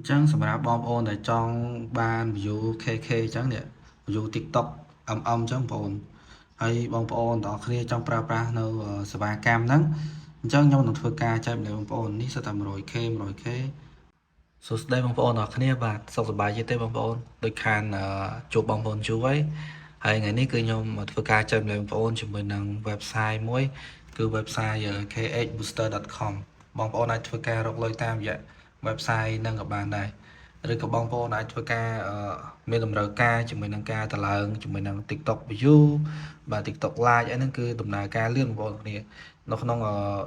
chẳng sầm rạp bom ôn để trong ban view KK chẳng nè view TikTok chẳng bồn hay bom ôn đó kia trong praនៅសវាកម្មហ្នឹងអញ្ចឹងខ្ញុំនឹងធ្វើការចែកម្លែកបងប្អូននេះសិតតែ 100k 100k សួស្តីបងប្អូនអរគ្នាបាទសុខសប្បាយទេបងប្អូនដូចខានជួបបងប្អូនជួបហើយថ្ងៃនេះគឺខ្ញុំធ្វើការចែកម្លែកបងប្អូនជាមួយនឹង website មួយគឺ website khbooster.com បងប្អូនអាចធ្វើការរកលុយតាមរយៈ website ហ្នឹងក៏បានដែរឬក៏បងប្អូនអាចធ្វើការមានតម្រូវការជាមួយនឹងការតឡើងជាមួយនឹង TikTok view បាទ TikTok Live អីហ្នឹងគឺដំណើរការលឿនបងប្អូនគ្នានៅក្នុង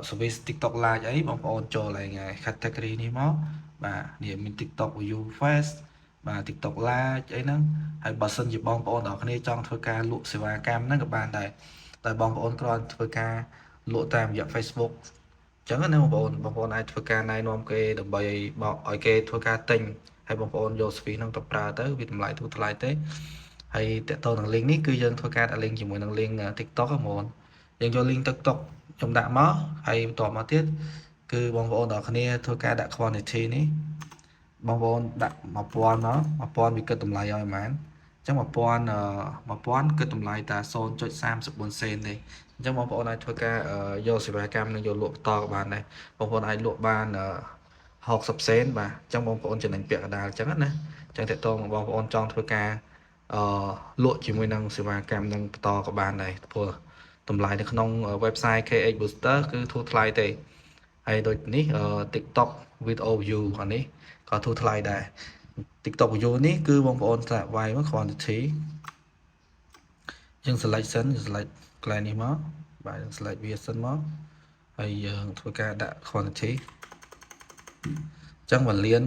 service TikTok Live អីបងប្អូនចូលឡើង category នេះមកបាទនេះមាន TikTok view first បាទ TikTok Live អីហ្នឹងហើយបើសិនជាបងប្អូនទាំងគ្នាចង់ធ្វើការលក់សេវាកម្មហ្នឹងក៏បានដែរតែបងប្អូនគ្រាន់ធ្វើការលក់តាមរយៈ Facebook ចឹងណាបងប្អូនអាចធ្វើការណែនាំគេដើម្បីឲ្យគេធ្វើការទិញហើយបងប្អូនយក service ហ្នឹងទៅប្រើទៅវាតម្លៃធូរថ្លៃទេហើយតើតើនឹង link នេះគឺយើងធ្វើការដាក់ link ជាមួយនឹង link TikTok ហ្មងយើងយក link TikTok ខ្ញុំដាក់មកហើយបន្ទាប់មកទៀតគឺបងប្អូនទាំងគ្នាធ្វើការដាក់ quantity នេះបងប្អូនដាក់1000មក1000វាគិតតម្លៃឲ្យប៉ុន្មានអញ្ចឹង1000គិតតម្លៃតា 0.34 សេនទេអញ្ចឹងបងប្អូនអាចធ្វើការយកសេវាកម្មនឹងយកលក់បន្តក៏បានដែរបងប្អូនអាចលក់បាន60សេនបាទអញ្ចឹងបងប្អូនចំណេញពាក់កណ្ដាលអញ្ចឹងណាអញ្ចឹងតើតើបងប្អូនចង់ធ្វើការលក់ជាមួយនឹងសេវាកម្មនឹងបន្តក៏បានដែរព្រោះតម្លៃនៅក្នុង website KH Booster គឺធូរថ្លៃទេហើយដូចនេះ TikTok video view អានេះក៏ធូរថ្លៃដែរ TikTok view នេះគឺបងប្អូនស្រាប់វាយមក quantity យើង select កន្លែងនេះមកបាទយើង select វាសិនមកហើយយើងធ្វើការដាក់ quantity អញ្ចឹង1លាន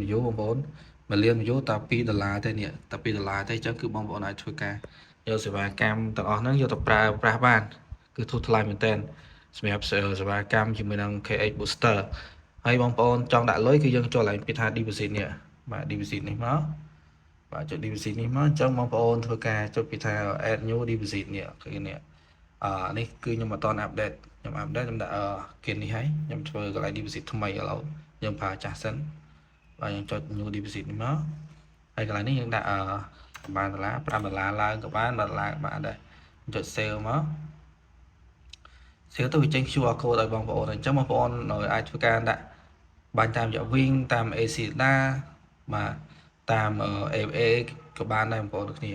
view បងប្អូន1លាន view តែ$2ទេនេះតែ$2ទេអញ្ចឹងគឺបងប្អូនអាចធ្វើការយកសេវាកម្មទាំងអស់ហ្នឹងយកទៅប្រើប្រាស់បានគឺធូរថ្លៃមែនតើសម្រាប់សេវាកម្មជាមួយនឹង KH Booster ហើយបងប្អូនចង់ដាក់លុយគឺយើងចូលឡើងពាក្យថា deposit នេះបាទ deposit នេះមកបាទចុច deposit នេះមកអញ្ចឹងបងប្អូនធ្វើការចុចពាក្យថា add new deposit នេះគឺនេះនេះគឺខ្ញុំអត់ត update ខ្ញុំ update ខ្ញុំដាក់គេនេះហើយខ្ញុំធ្វើកន្លែង deposit ថ្មីឥឡូវយើងប្រើចាស់សិនបាទយើងចុច new deposit នេះមកហើយកន្លែងនេះយើងដាក់បាន$5ឡើងក៏បាន$1ក៏បានដែរចុច save មកsave ទៅវាចេញ QR code ឲ្យបងប្អូនអញ្ចឹងបងប្អូនអាចធ្វើការដាក់បាញ់តាមរយៈ Wing តាម ACDA បាទតាម AFA ក៏បានដែរបងប្អូនទាំងគ្នា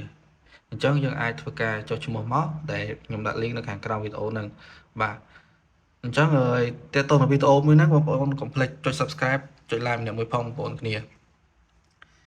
អញ្ចឹងយើងអាចធ្វើការចុះឈ្មោះមកដែលខ្ញុំដាក់ link នៅខាងក្រោមវីដេអូហ្នឹងបាទអញ្ចឹងតើតើនៅវីដេអូមួយហ្នឹងបងប្អូនកុំភ្លេចចុច subscribe ចុច like ម្នាក់មួយផងបងប្អូនគ្នា